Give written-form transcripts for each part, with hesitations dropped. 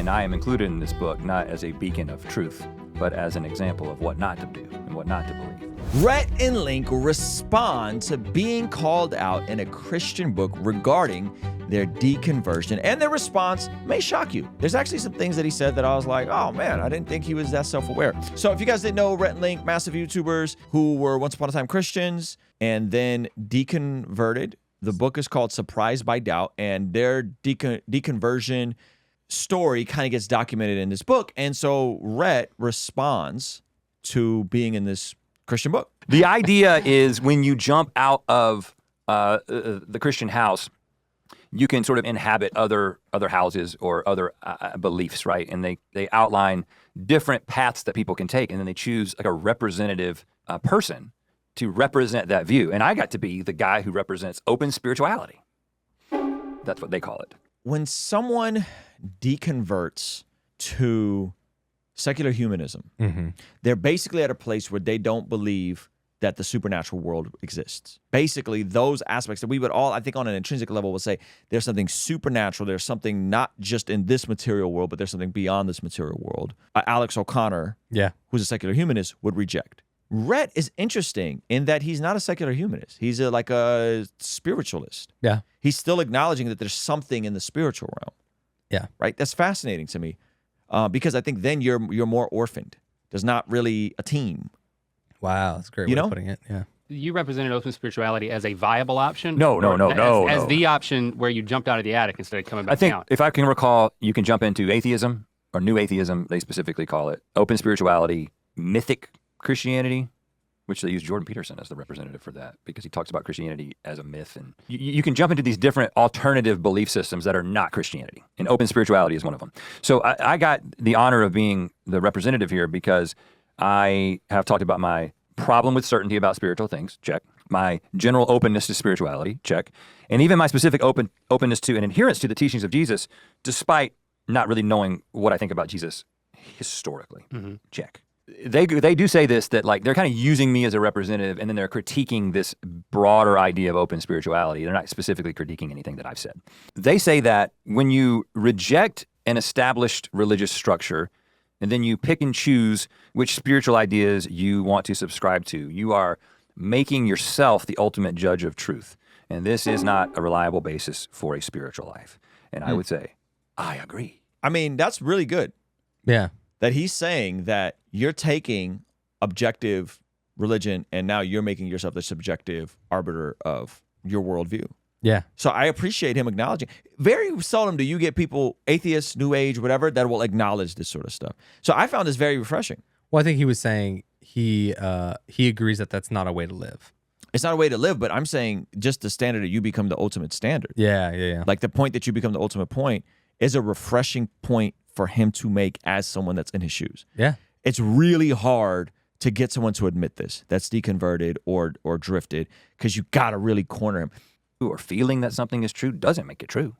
and I am included in this book not as a beacon of truth, but as an example of what not to do and what not to believe. Rhett and Link respond to being called out in a Christian book regarding their deconversion, and their response may shock you. There's actually some things that he said that I was like, oh man, I didn't think he was that self-aware. So if you guys didn't know, Rhett and Link, massive YouTubers who were once upon a time Christians and then deconverted. The book is called Surprised by Doubt, and their deconversion story kind of gets documented in this book. And so Rhett responds to being in this Christian book. The idea is when you jump out of the Christian house, you can sort of inhabit other houses or other beliefs, right? And they outline different paths that people can take, and then they choose like a representative person to represent that view. And I got to be the guy who represents open spirituality. That's what they call it. When someone deconverts to secular humanism, they're basically at a place where they don't believe that the supernatural world exists. Basically, those aspects that we would all, I think on an intrinsic level, would say there's something supernatural, there's something not just in this material world, but there's something beyond this material world. Alex O'Connor, who's a secular humanist, would reject. Rhett is interesting in that he's not a secular humanist. He's like a spiritualist. Yeah. He's still acknowledging that there's something in the spiritual realm. Yeah. Right? That's fascinating to me because I think then you're more orphaned. There's not really a team. Wow, that's a great way of putting it. Yeah. You represented open spirituality as a viable option? No. As the option where you jumped out of the attic instead of coming back I think down. if I can recall, you can jump into atheism or new atheism, they specifically call it, open spirituality, mythic Christianity, which they use Jordan Peterson as the representative for that because he talks about Christianity as a myth. And you can jump into these different alternative belief systems that are not Christianity, and open spirituality is one of them. So I got the honor of being the representative here because I have talked about my problem with certainty about spiritual things, check. My general openness to spirituality, check. And even my specific openness to and adherence to the teachings of Jesus, despite not really knowing what I think about Jesus historically, check. They do say this, that like they're kind of using me as a representative and then they're critiquing this broader idea of open spirituality. They're not specifically critiquing anything that I've said. They say that when you reject an established religious structure and then you pick and choose which spiritual ideas you want to subscribe to, you are making yourself the ultimate judge of truth. And this is not a reliable basis for a spiritual life. And I would say, I agree. I mean, that's really good. Yeah. That he's saying that you're taking objective religion and now you're making yourself the subjective arbiter of your worldview. Yeah. So I appreciate him acknowledging. Very seldom do you get people, atheists, new age, whatever, that will acknowledge this sort of stuff. So I found this very refreshing. Well, I think he was saying he agrees that that's not a way to live. It's not a way to live, but I'm saying just the standard that you become the ultimate standard. Yeah. Like the point that you become the ultimate point is a refreshing point for him to make as someone that's in his shoes. Yeah. It's really hard to get someone to admit this, that's deconverted or drifted, because you got to really corner him. Or feeling that something is true doesn't make it true.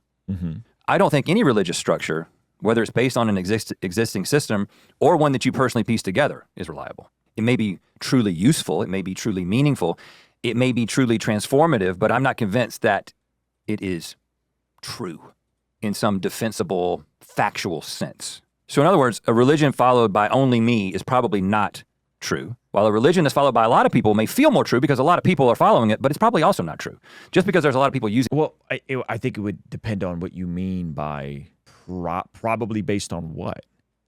I don't think any religious structure, whether it's based on an existing system or one that you personally piece together, is reliable. It may be truly useful, it may be truly meaningful, it may be truly transformative, but I'm not convinced that it is true in some defensible, factual sense. So in other words, a religion followed by only me is probably not true, while a religion that's followed by a lot of people may feel more true because a lot of people are following it, but it's probably also not true. Just because there's a lot of people using it. Well, I think it would depend on what you mean by probably based on what?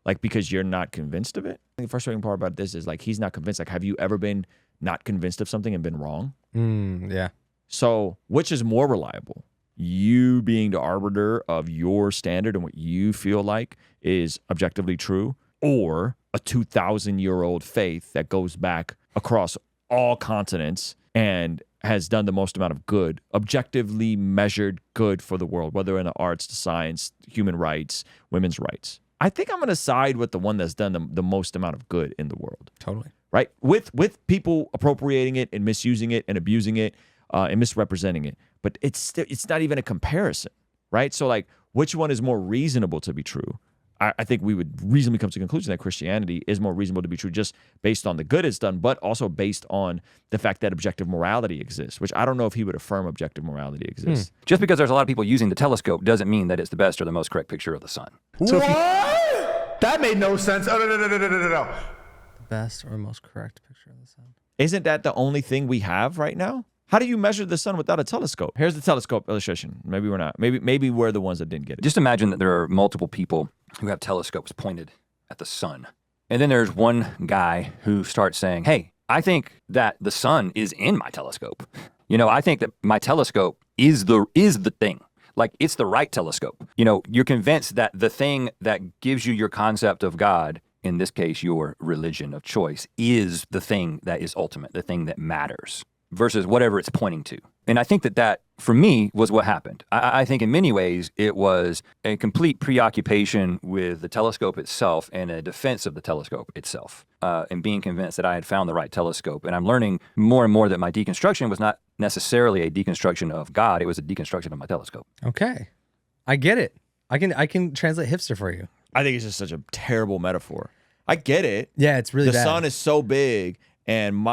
Like because you're not convinced of it? The frustrating part about this is like he's not convinced. Like have you ever been not convinced of something and been wrong? Yeah. So which is more reliable? You being the arbiter of your standard and what you feel like is objectively true, or a 2,000-year-old faith that goes back across all continents and has done the most amount of good, objectively measured good for the world, whether in the arts, the science, human rights, women's rights. I think I'm going to side with the one that's done the most amount of good in the world. Totally. Right? With people appropriating it and misusing it and abusing it and misrepresenting it. But it's not even a comparison, right? So like, which one is more reasonable to be true? I think we would reasonably come to the conclusion that Christianity is more reasonable to be true just based on the good it's done, but also based on the fact that objective morality exists, which I don't know if he would affirm objective morality exists. Just because there's a lot of people using the telescope doesn't mean that it's the best or the most correct picture of the sun. So if you, That made no sense. Oh, no. The best or most correct picture of the sun. Isn't that the only thing we have right now? How do you measure the sun without a telescope? Here's the telescope illustration. Maybe we're not. Maybe we're the ones that didn't get it. Just imagine that there are multiple people who have telescopes pointed at the sun. And then there's one guy who starts saying, hey, I think that the sun is in my telescope. You know, I think that my telescope is the thing. Like, it's the right telescope. You know, you're convinced that the thing that gives you your concept of God, in this case, your religion of choice, is the thing that is ultimate, the thing that matters, versus whatever it's pointing to. And I think that for me, was what happened. I think in many ways, it was a complete preoccupation with the telescope itself and a defense of the telescope itself, and being convinced that I had found the right telescope. And I'm learning more and more that my deconstruction was not necessarily a deconstruction of God, it was a deconstruction of my telescope. Okay. I get it. I can translate hipster for you. I think it's just such a terrible metaphor. I get it. Yeah, it's really the bad. sun is so big, and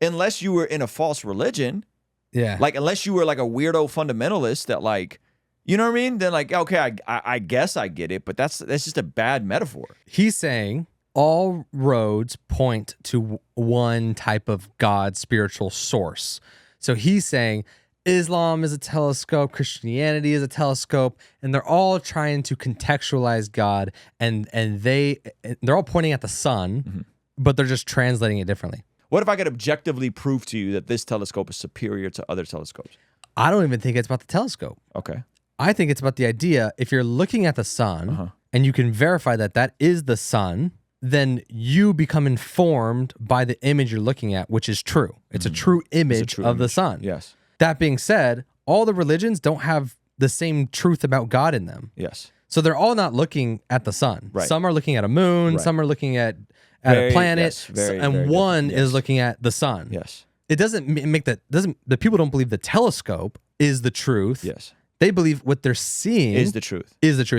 unless you were in a false religion, Yeah. like unless you were like a weirdo fundamentalist that like, you know what I mean? Then like, okay, I guess I get it, but that's just a bad metaphor. He's saying all roads point to one type of God, spiritual source. So he's saying Islam is a telescope, Christianity is a telescope, and they're all trying to contextualize God, and they're all pointing at the sun, but they're just translating it differently. What if I could objectively prove to you that this telescope is superior to other telescopes? I don't even think it's about the telescope. Okay. I think it's about the idea, if you're looking at the sun and you can verify that that is the sun, then you become informed by the image you're looking at, which is true. It's a true image of the sun. Yes. That being said, all the religions don't have the same truth about God in them. Yes. So they're all not looking at the sun. Right. Some are looking at a moon, Right. some are looking at a planet, yes, very, and very one different. is Yes. looking at the sun. Yes. It doesn't make that, the people don't believe the telescope is the truth. Yes. They believe what they're seeing Is the truth.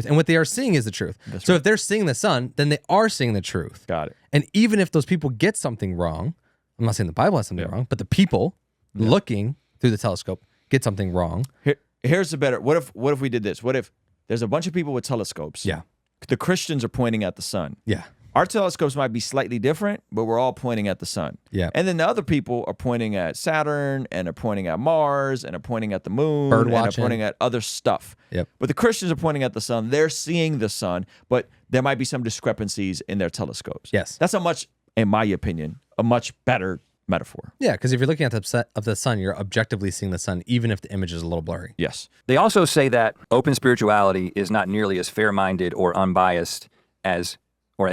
and what they are seeing is the truth. That's So right. if they're seeing the sun, then they are seeing the truth. Got it. And even if those people get something wrong, I'm not saying the Bible has something wrong, but the people looking through the telescope get something wrong. Here's the better. What if we did this? What if there's a bunch of people with telescopes? Yeah. The Christians are pointing at the sun. Yeah. Our telescopes might be slightly different, but we're all pointing at the sun. Yeah. And then the other people are pointing at Saturn and are pointing at Mars and are pointing at the moon Bird and are watching. pointing at other stuff. Yep. But the Christians are pointing at the sun. They're seeing the sun, but there might be some discrepancies in their telescopes. Yes. That's in my opinion, a much better metaphor. Yeah, because if you're looking at the sun, you're objectively seeing the sun, even if the image is a little blurry. Yes. They also say that open spirituality is not nearly as fair-minded or unbiased as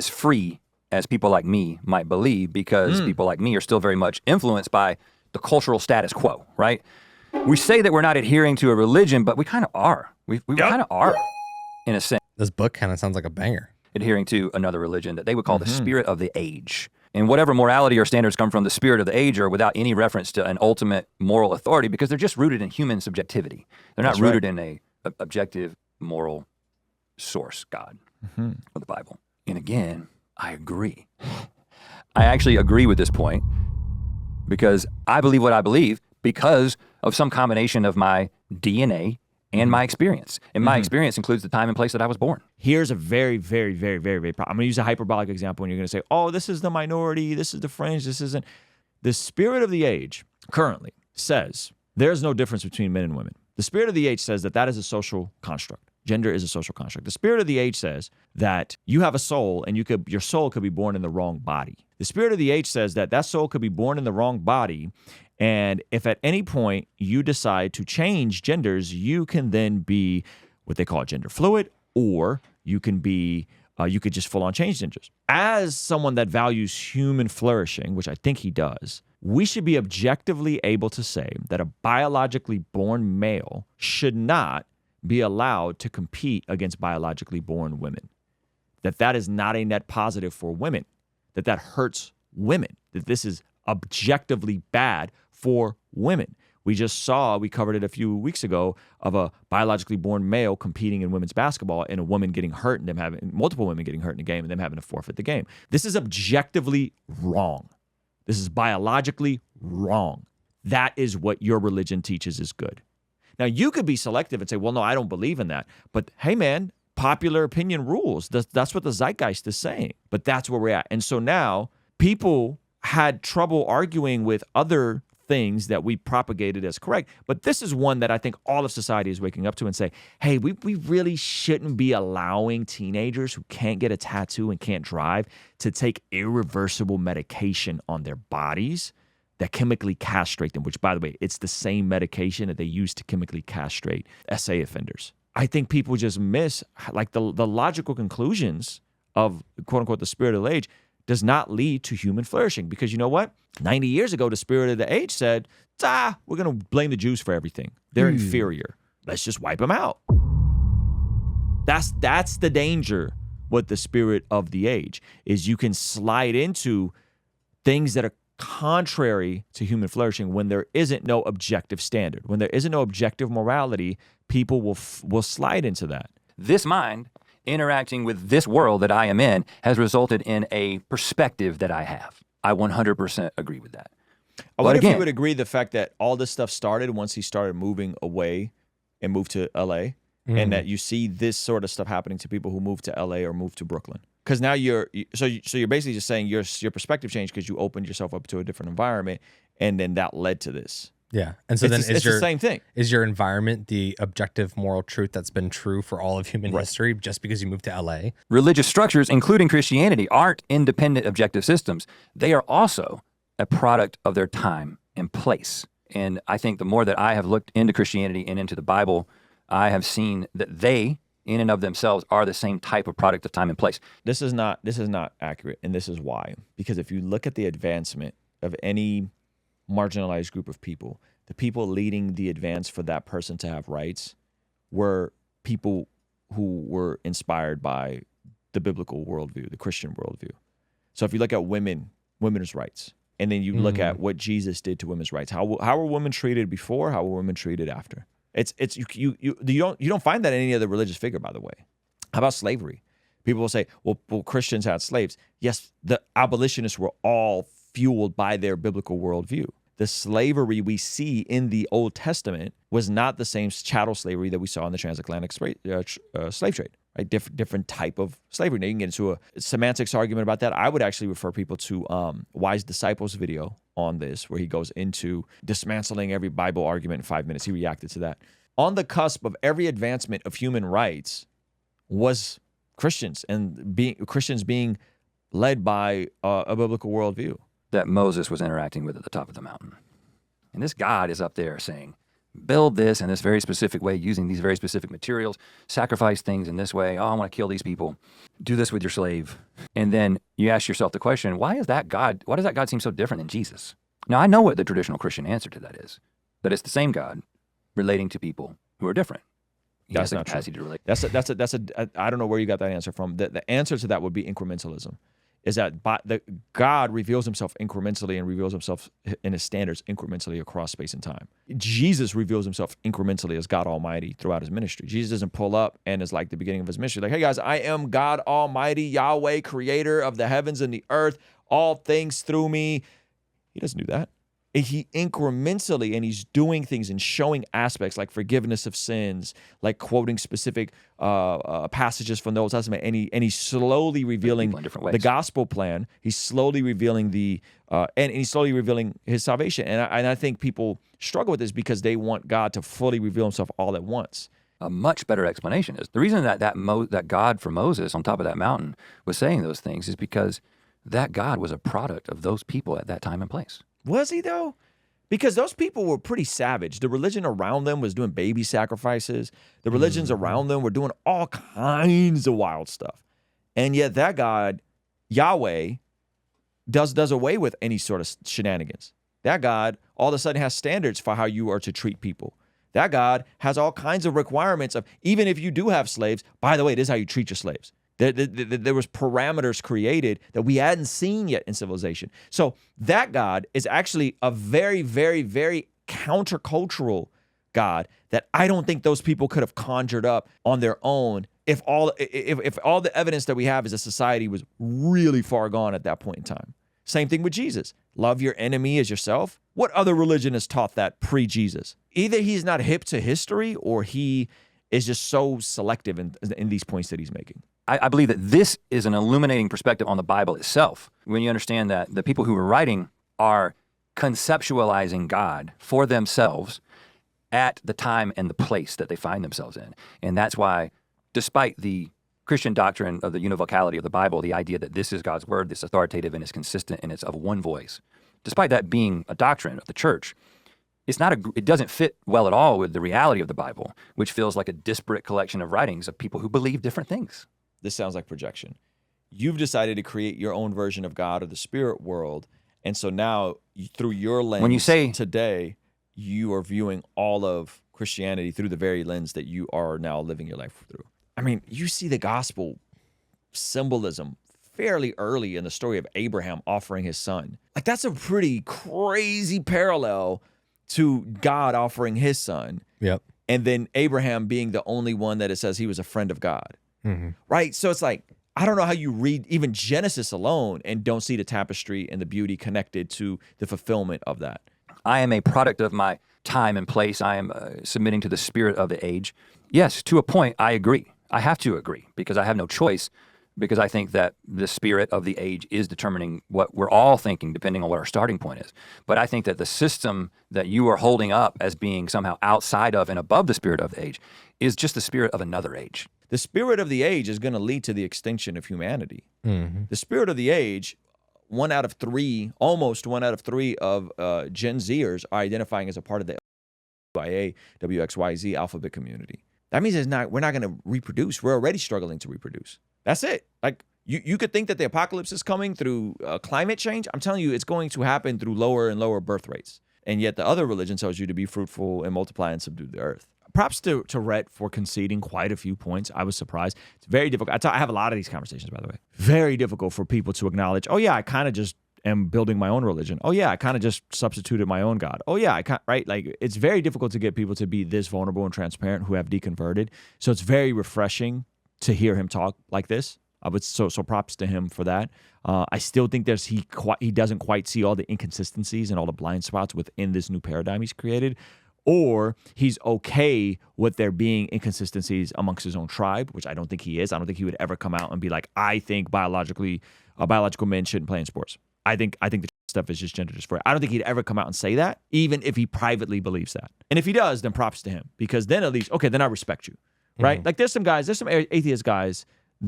free as people like me might believe, because people like me are still very much influenced by the cultural status quo, right? We say that we're not adhering to a religion, but we kind of are. We kind of are, in a sense, This book kind of sounds like a banger. adhering to another religion that they would call the spirit of the age. And whatever morality or standards come from the spirit of the age are without any reference to an ultimate moral authority, because they're just rooted in human subjectivity. They're not That's rooted in a objective moral source, God, or the Bible. And again, I agree. I actually agree with this point, because I believe what I believe because of some combination of my DNA and my experience. And my experience includes the time and place that I was born. Here's a very, very, very, very, very I'm going to use a hyperbolic example, and you're going to say, oh, this is the minority, this is the fringe, this isn't. The spirit of the age currently says there's no difference between men and women. The spirit of the age says that is a social construct. Gender is a social construct. The spirit of the age says that you have a soul, and your soul could be born in the wrong body. The spirit of the age says that soul could be born in the wrong body, and if at any point you decide to change genders, you can then be what they call gender fluid, or you can be you could just full on change genders. As someone that values human flourishing, which I think he does, we should be objectively able to say that a biologically born male should not be allowed to compete against biologically born women. That is not a net positive for women, that hurts women, that this is objectively bad for women. We covered it a few weeks ago, of a biologically born male competing in women's basketball and a woman getting hurt and multiple women getting hurt in the game and them having to forfeit the game. This is objectively wrong. This is biologically wrong. That is what your religion teaches is good. Now, you could be selective and say, well, no, I don't believe in that. But hey, man, popular opinion rules. That's what the zeitgeist is saying. But that's where we're at. And so now people had trouble arguing with other things that we propagated as correct. But this is one that I think all of society is waking up to and say, hey, we really shouldn't be allowing teenagers who can't get a tattoo and can't drive to take irreversible medication on their bodies that chemically castrate them, which, by the way, it's the same medication that they use to chemically castrate SA offenders. I think people just miss like the logical conclusions of, quote unquote, the spirit of the age does not lead to human flourishing. Because you know what? 90 years ago, the spirit of the age said, we're going to blame the Jews for everything. They're inferior. Let's just wipe them out. That's the danger with the spirit of the age, is you can slide into things that are contrary to human flourishing when there isn't no objective standard. When there isn't no objective morality, people will slide into that. This mind interacting with this world that I am in has resulted in a perspective that I have. I 100% agree with that. I wonder if you would agree the fact that all this stuff started once he started moving away and moved to LA, and that you see this sort of stuff happening to people who move to LA or move to Brooklyn. Because now you're basically just saying your perspective changed because you opened yourself up to a different environment, and then that led to this. Yeah. And so it's the same thing. Is your environment the objective moral truth that's been true for all of human history just because you moved to LA? Religious structures, including Christianity, aren't independent objective systems. They are also a product of their time and place. And I think the more that I have looked into Christianity and into the Bible, I have seen that they, in and of themselves, are the same type of product of time and place. This is not accurate, and this is why. Because if you look at the advancement of any marginalized group of people, the people leading the advance for that person to have rights were people who were inspired by the biblical worldview, the Christian worldview. So if you look at women's rights, and then you look at what Jesus did to women's rights, how were women treated before? How were women treated after? You don't find that in any other religious figure, by the way. How about slavery? People will say, well, Christians had slaves. Yes, the abolitionists were all fueled by their biblical worldview. The slavery we see in the Old Testament was not the same chattel slavery that we saw in the transatlantic slave trade, right? Different type of slavery. Now you can get into a semantics argument about that. I would actually refer people to Wise Disciples video on this, where he goes into dismantling every Bible argument in 5 minutes. He reacted to that. On the cusp of every advancement of human rights was Christians, and Christians being led by a biblical worldview that Moses was interacting with at the top of the mountain. And this God is up there saying, build this in this very specific way, using these very specific materials, sacrifice things in this way. Oh, I want to kill these people. Do this with your slave. And then you ask yourself the question, why does that God seem so different than Jesus? Now, I know what the traditional Christian answer to that is, that it's the same God relating to people who are different. That's not true. To relate. I don't know where you got that answer from. The answer to that would be incrementalism. Is that God reveals himself incrementally and reveals himself in his standards incrementally across space and time. Jesus reveals himself incrementally as God Almighty throughout his ministry. Jesus doesn't pull up and is like the beginning of his ministry. Like, hey guys, I am God Almighty, Yahweh, creator of the heavens and the earth, all things through me. He doesn't do that. He incrementally, and he's doing things and showing aspects like forgiveness of sins, like quoting specific passages from the Old Testament, and he's slowly revealing the gospel plan. He's slowly revealing and he's slowly revealing his salvation. And I think people struggle with this because they want God to fully reveal himself all at once. A much better explanation is the reason that God for Moses on top of that mountain was saying those things is because that God was a product of those people at that time and place. Was he, though? Because those people were pretty savage. The religion around them was doing baby sacrifices. The religions around them were doing all kinds of wild stuff. And yet that God, Yahweh, does away with any sort of shenanigans. That God all of a sudden has standards for how you are to treat people. That God has all kinds of requirements of, even if you do have slaves, by the way, this is how you treat your slaves. There was parameters created that we hadn't seen yet in civilization. So that God is actually a very, very, very countercultural God that I don't think those people could have conjured up on their own if all the evidence that we have is that society was really far gone at that point in time. Same thing with Jesus. Love your enemy as yourself. What other religion has taught that pre-Jesus? Either he's not hip to history or he is just so selective in these points that he's making. I believe that this is an illuminating perspective on the Bible itself. When you understand that the people who were writing are conceptualizing God for themselves at the time and the place that they find themselves in. And that's why, despite the Christian doctrine of the univocality of the Bible, the idea that this is God's word, this authoritative and it's consistent and it's of one voice, despite that being a doctrine of the church, it doesn't fit well at all with the reality of the Bible, which feels like a disparate collection of writings of people who believe different things. This sounds like projection. You've decided to create your own version of God or the spirit world. And so now, through your lens, When you say today, you are viewing all of Christianity through the very lens that you are now living your life through. I mean, you see the gospel symbolism fairly early in the story of Abraham offering his son. Like, that's a pretty crazy parallel to God offering his son. Yep. And then Abraham being the only one that it says he was a friend of God. Mm-hmm. Right? So it's like, I don't know how you read even Genesis alone and don't see the tapestry and the beauty connected to the fulfillment of that. I am a product of my time and place. I am submitting to the spirit of the age. Yes, to a point, I agree. I have to agree because I have no choice, because I think that the spirit of the age is determining what we're all thinking, depending on what our starting point is. But I think that the system that you are holding up as being somehow outside of and above the spirit of the age is just the spirit of another age. The spirit of the age is going to lead to the extinction of humanity. Mm-hmm. The spirit of the age, almost one out of three of Gen Zers are identifying as a part of the WXYZ alphabet community. That means we're not going to reproduce. We're already struggling to reproduce. That's it. Like, you could think that the apocalypse is coming through climate change. I'm telling you, it's going to happen through lower and lower birth rates. And yet the other religion tells you to be fruitful and multiply and subdue the earth. Props to Rhett for conceding quite a few points. I was surprised. It's very difficult. I have a lot of these conversations, by the way. Very difficult for people to acknowledge, oh yeah, I kind of just am building my own religion. Oh yeah, I kind of just substituted my own God. Oh yeah, right? Like, it's very difficult to get people to be this vulnerable and transparent who have deconverted. So it's very refreshing to hear him talk like this. So props to him for that. I still think he doesn't quite see all the inconsistencies and all the blind spots within this new paradigm he's created. Or he's okay with there being inconsistencies amongst his own tribe, which I don't think he is. I don't think he would ever come out and be like, I think biological men shouldn't play in sports. I think the stuff is just gender dysphoria. I don't think he'd ever come out and say that, even if he privately believes that. And if he does, then props to him, because then at least, okay, then I respect you, right? Mm-hmm. Like, there's some atheist guys,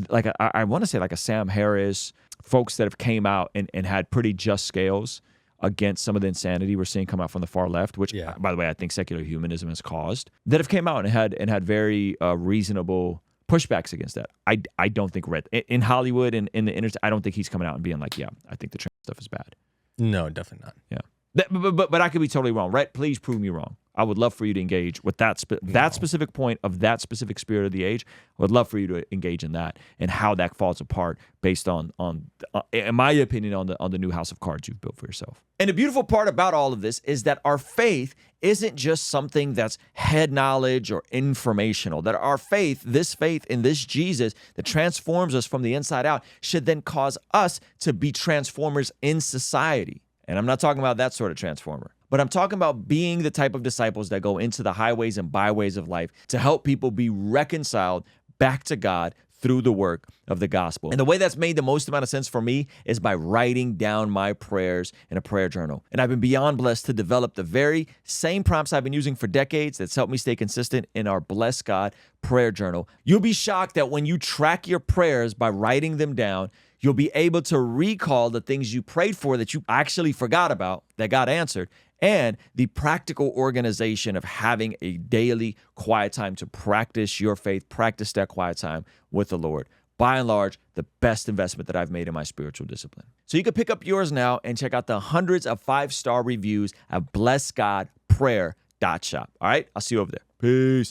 like I want to say like a Sam Harris, folks that have came out and had pretty just scales against some of the insanity we're seeing come out from the far left, which, by the way, I think secular humanism has caused, that have came out and had very reasonable pushbacks against that. I don't think Rhett in Hollywood and in the internet, I don't think he's coming out and being like, yeah, I think the trans stuff is bad. No, definitely not. Yeah. But I could be totally wrong. Rhett, please prove me wrong. I would love for you to engage with that specific point of that specific spirit of the age. I would love for you to engage in that and how that falls apart based on in my opinion, on the new house of cards you've built for yourself. And the beautiful part about all of this is that our faith isn't just something that's head knowledge or informational. That our faith in this Jesus that transforms us from the inside out, should then cause us to be transformers in society. And I'm not talking about that sort of transformer, but I'm talking about being the type of disciples that go into the highways and byways of life to help people be reconciled back to God through the work of the gospel. And the way that's made the most amount of sense for me is by writing down my prayers in a prayer journal. And I've been beyond blessed to develop the very same prompts I've been using for decades that's helped me stay consistent in our Bless God prayer journal. You'll be shocked that when you track your prayers by writing them down, you'll be able to recall the things you prayed for that you actually forgot about that got answered, and the practical organization of having a daily quiet time to practice your faith, practice that quiet time with the Lord. By and large, the best investment that I've made in my spiritual discipline. So you can pick up yours now and check out the hundreds of 5-star reviews at blessgodprayer.shop. All right, I'll see you over there. Peace.